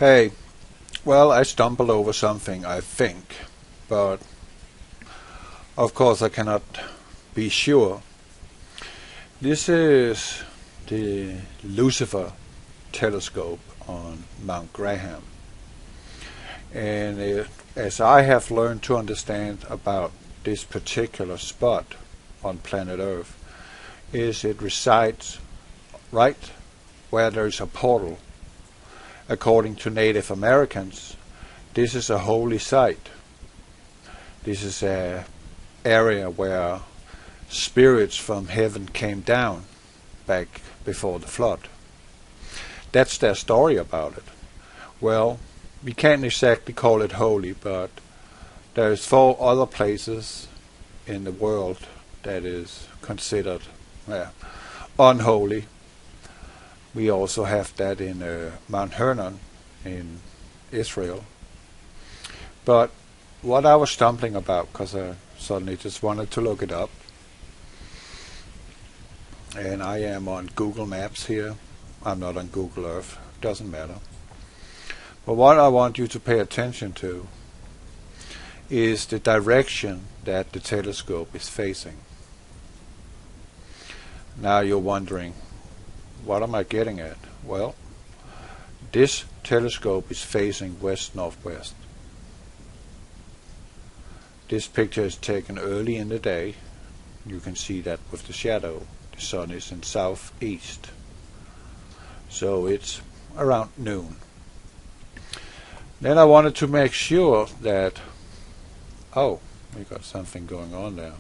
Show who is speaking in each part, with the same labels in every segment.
Speaker 1: Hey, well, I stumbled over something, I think, but of course I cannot be sure. This is the Lucifer telescope on Mount Graham, and as I have learned to understand about this particular spot on planet Earth, is it resides right where there is a portal. According to Native Americans, this is a holy site. This is an area where spirits from heaven came down back before the flood. That's their story about it. Well, we can't exactly call it holy, but there's 4 other places in the world that is considered unholy. We also have that in Mount Hermon in Israel. But what I was stumbling about, because I suddenly just wanted to look it up, and I am on Google Maps here. I'm not on Google Earth. Doesn't matter. But what I want you to pay attention to is the direction that the telescope is facing. Now you're wondering, what am I getting at? Well, this telescope is facing west-northwest. This picture is taken early in the day. You can see that with the shadow. The sun is in southeast. So it's around noon. Then I wanted to make sure that, we got something going on there.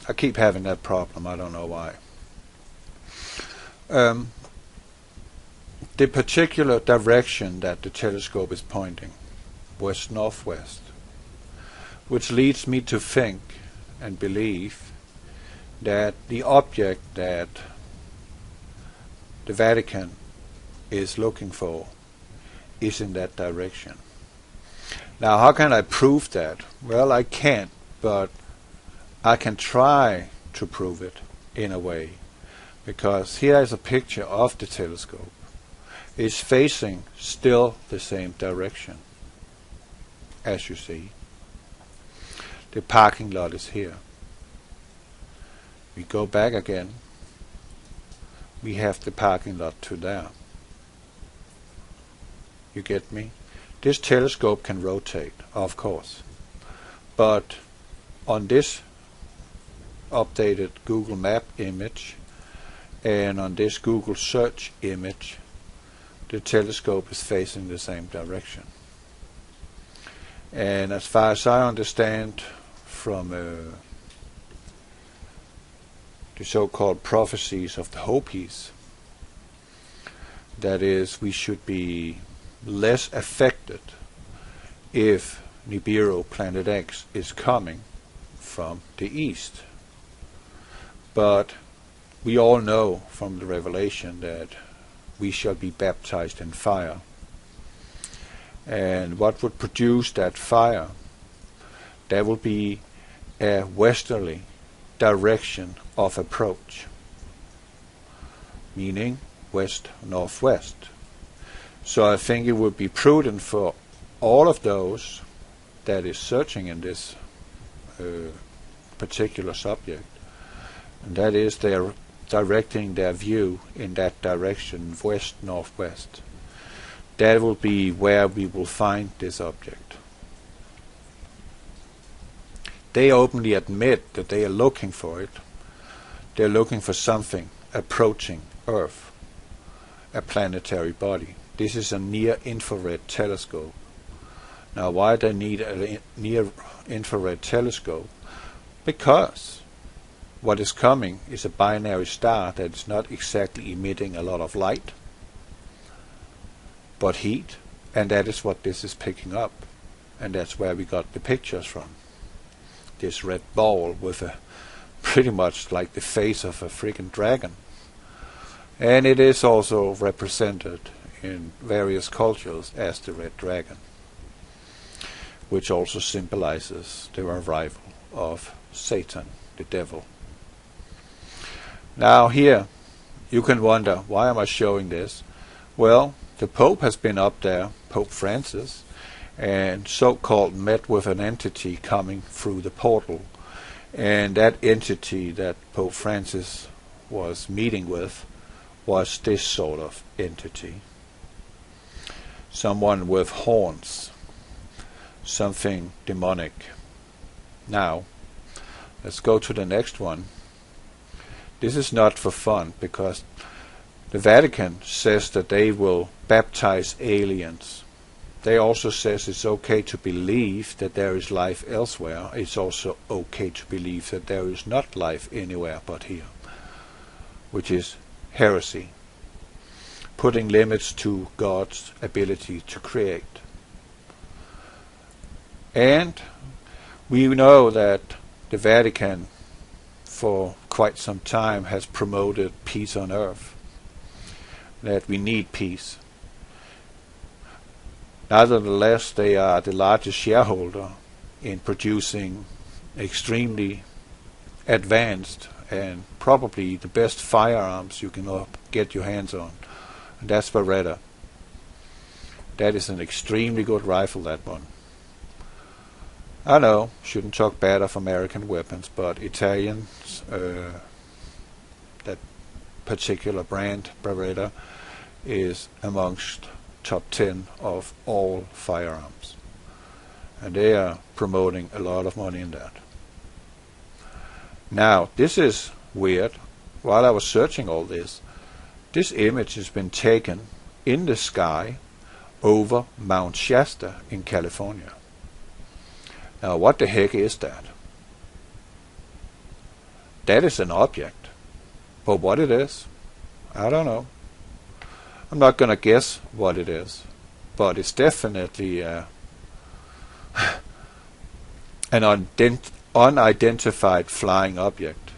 Speaker 1: I keep having that problem, I don't know why. The particular direction that the telescope is pointing, west-northwest, which leads me to think and believe that the object that the Vatican is looking for is in that direction. Now, how can I prove that? Well, I can't, but I can try to prove it in a way. Because here is a picture of the telescope. It's facing still the same direction, as you see. The parking lot is here. We go back again. We have the parking lot to there. You get me? This telescope can rotate, of course. But on this updated Google Map image, and on this Google search image, the telescope is facing the same direction. And as far as I understand from the so-called prophecies of the Hopis, that is, we should be less affected if Nibiru PlanetX is coming from the east. But we all know from the revelation that we shall be baptized in fire. And what would produce that fire? There will be a westerly direction of approach, meaning west-northwest. So I think it would be prudent for all of those that is searching in this particular subject, and that is they're directing their view in that direction, west-northwest. That will be where we will find this object. They openly admit that they are looking for it. They're looking for something approaching Earth, a planetary body. This is a near-infrared telescope. Now, why they need a near-infrared telescope? Because what is coming is a binary star that is not exactly emitting a lot of light, but heat, and that is what this is picking up. And that's where we got the pictures from. This red ball with a pretty much like the face of a freaking dragon. And it is also represented in various cultures as the red dragon, which also symbolizes the arrival of Satan, the devil. Now here, you can wonder, why am I showing this? Well, the Pope has been up there, Pope Francis, and so-called met with an entity coming through the portal. And that entity that Pope Francis was meeting with was this sort of entity. Someone with horns, something demonic. Now, let's go to the next one. This is not for fun, because the Vatican says that they will baptize aliens. They also says it's okay to believe that there is life elsewhere. It's also okay to believe that there is not life anywhere but here, which is heresy, putting limits to God's ability to create. And we know that the Vatican for quite some time has promoted peace on earth, that we need peace. Nevertheless, they are the largest shareholder in producing extremely advanced and probably the best firearms you can get your hands on. And that's Beretta. That is an extremely good rifle, that one. I know, shouldn't talk bad of American weapons, but Italians, that particular brand, Beretta, is amongst top 10 of all firearms. And they are promoting a lot of money in that. Now, this is weird. While I was searching all this image has been taken in the sky over Mount Shasta in California. Now, what the heck is that? That is an object. But what it is, I don't know. I'm not going to guess what it is. But it's definitely an unidentified flying object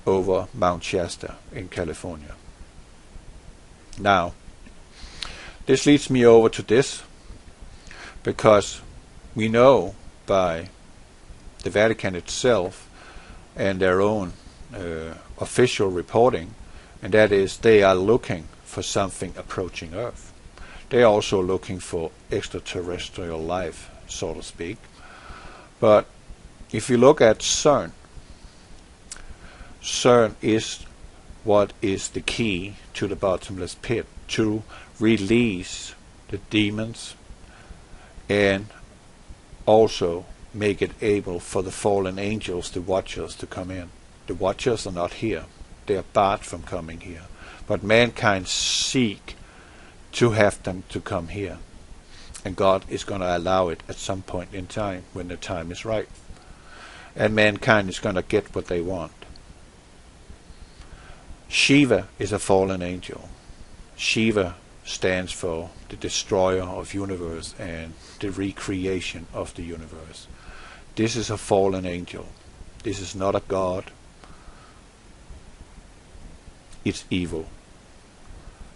Speaker 1: over Mount Shasta in California. Now, this leads me over to this, because we know by the Vatican itself and their own official reporting, and that is they are looking for something approaching Earth. They are also looking for extraterrestrial life, so to speak. But if you look at CERN, CERN is what is the key to the bottomless pit, to release the demons and also make it able for the fallen angels, the watchers, to come in. The watchers are not here. They are barred from coming here. But mankind seek to have them to come here. And God is going to allow it at some point in time, when the time is right. And mankind is going to get what they want. Shiva is a fallen angel. Shiva stands for the destroyer of universe and the recreation of the universe. This is a fallen angel. This is not a god. It's evil.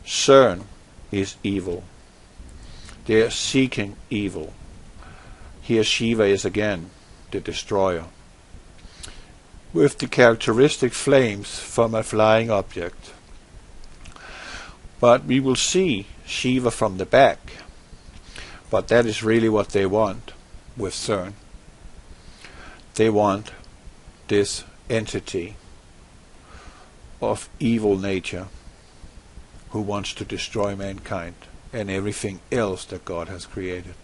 Speaker 1: CERN is evil. They are seeking evil. Here Shiva is again the destroyer, with the characteristic flames from a flying object. But we will see Shiva from the back. But that is really what they want with CERN. They want this entity of evil nature who wants to destroy mankind and everything else that God has created.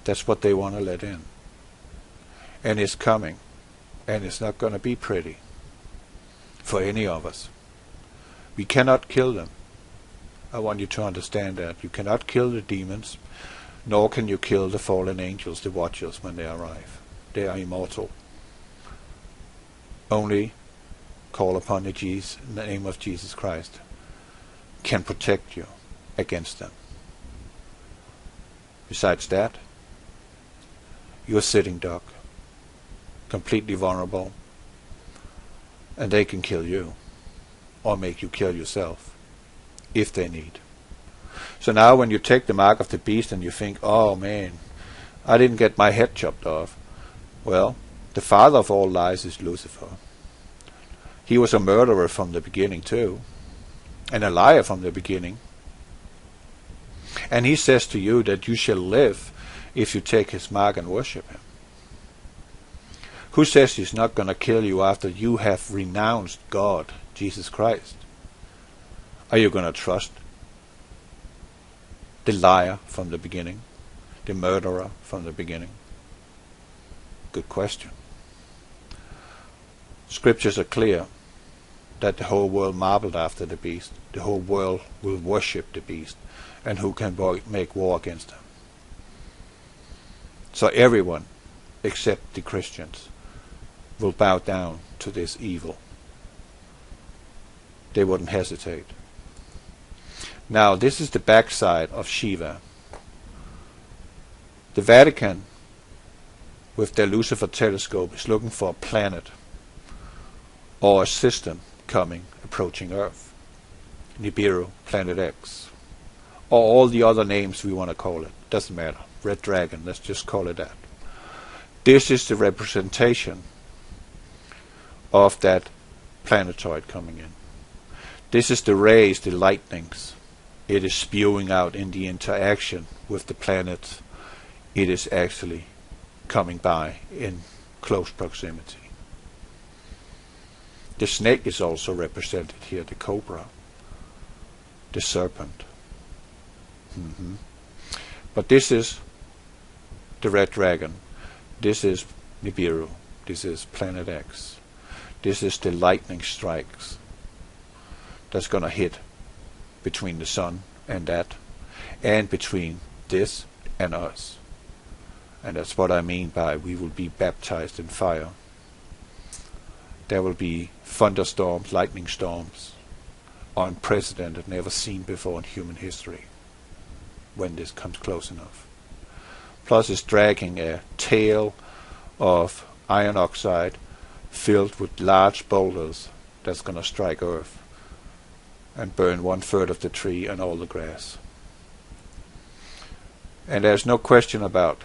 Speaker 1: That's what they want to let in. And it's coming. And it's not going to be pretty for any of us. We cannot kill them. I want you to understand that. You cannot kill the demons, nor can you kill the fallen angels, the watchers, when they arrive. They are immortal. Only call upon the name of Jesus Christ can protect you against them. Besides that, you're a sitting duck, completely vulnerable, and they can kill you or make you kill yourself if they need. So now when you take the mark of the beast and you think, oh man, I didn't get my head chopped off. Well, the father of all lies is Lucifer. He was a murderer from the beginning too. and a liar from the beginning. And he says to you that you shall live if you take his mark and worship him. Who says he's not going to kill you after you have renounced God, Jesus Christ? Are you going to trust the liar from the beginning, the murderer from the beginning? Good question. Scriptures are clear that the whole world marveled after the beast. The whole world will worship the beast. And who can make war against him? So everyone, except the Christians, will bow down to this evil. They wouldn't hesitate. Now, this is the backside of Shiva. The Vatican, with their Lucifer telescope, is looking for a planet or a system approaching Earth. Nibiru PlanetX. Or all the other names we want to call it. Doesn't matter. Red Dragon, let's just call it that. This is the representation of that planetoid coming in. This is the rays, the lightnings. It is spewing out in the interaction with the planet. It is actually coming by in close proximity. The snake is also represented here, the cobra, the serpent. But this is the red dragon. This is Nibiru. This is Planet X. This is the lightning strikes that's going to hit between the sun and that, and between this and us. And that's what I mean by we will be baptized in fire. There will be thunderstorms, lightning storms, unprecedented, never seen before in human history, when this comes close enough. Plus it's dragging a tail of iron oxide filled with large boulders that's going to strike Earth and burn 1/3 of the tree and all the grass. And there's no question about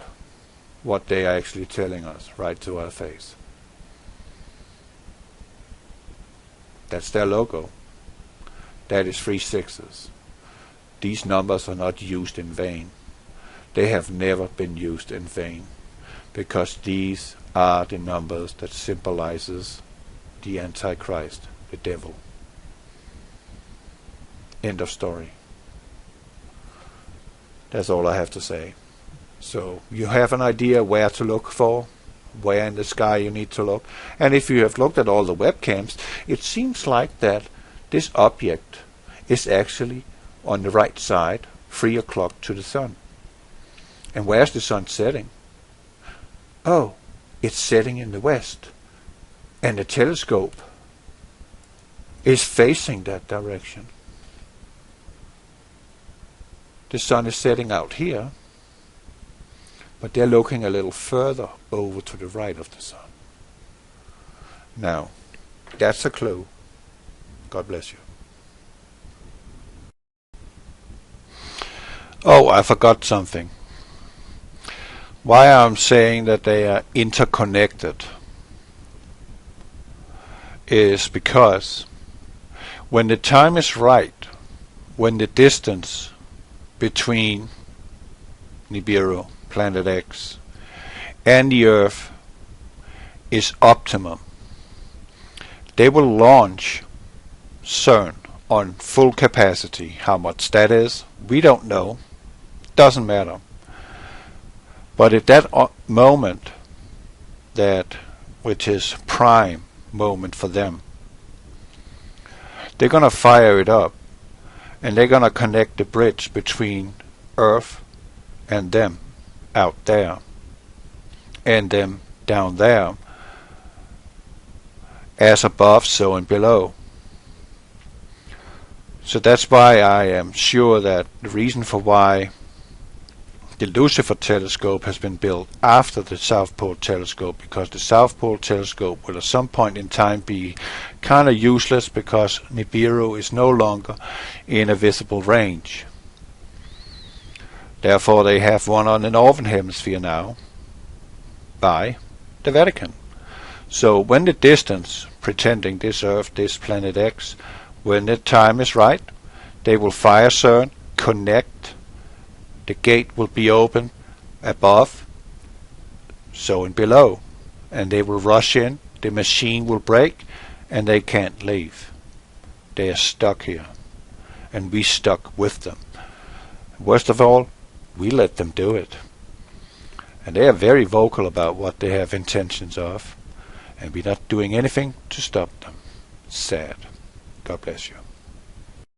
Speaker 1: what they are actually telling us right to our face. That's their logo. That is 3 6s. These numbers are not used in vain. They have never been used in vain, because these are the numbers that symbolizes the Antichrist, the devil. End of story. That's all I have to say. So you have an idea where to look for, where in the sky you need to look. And if you have looked at all the webcams, it seems like that this object is actually on the right side, 3 o'clock to the sun. And where's the sun setting? Oh, it's setting in the west. And the telescope is facing that direction. The sun is setting out here, but they're looking a little further over to the right of the sun. Now, that's a clue. God bless you. Oh, I forgot something. Why I'm saying that they are interconnected is because when the time is right, when the distance between Nibiru, Planet X, and the Earth is optimum, they will launch CERN on full capacity. How much that is, we don't know. Doesn't matter. But at that moment, that which is prime moment for them, they're going to fire it up, and they're going to connect the bridge between Earth and them out there, and them down there, as above, so and below. So that's why I am sure that the reason for why the Lucifer telescope has been built after the South Pole telescope, because the South Pole telescope will at some point in time be kind of useless, because Nibiru is no longer in a visible range. Therefore they have one on the Northern Hemisphere now by the Vatican. So when the distance, pretending this Earth, this Planet X, when the time is right, They will fire CERN, connect, the gate will be open above, so and below, and they will rush in, the machine will break, and they can't leave. They are stuck here, and we stuck with them. Worst of all, we let them do it. And they are very vocal about what they have intentions of, and we're not doing anything to stop them. Sad. God bless you.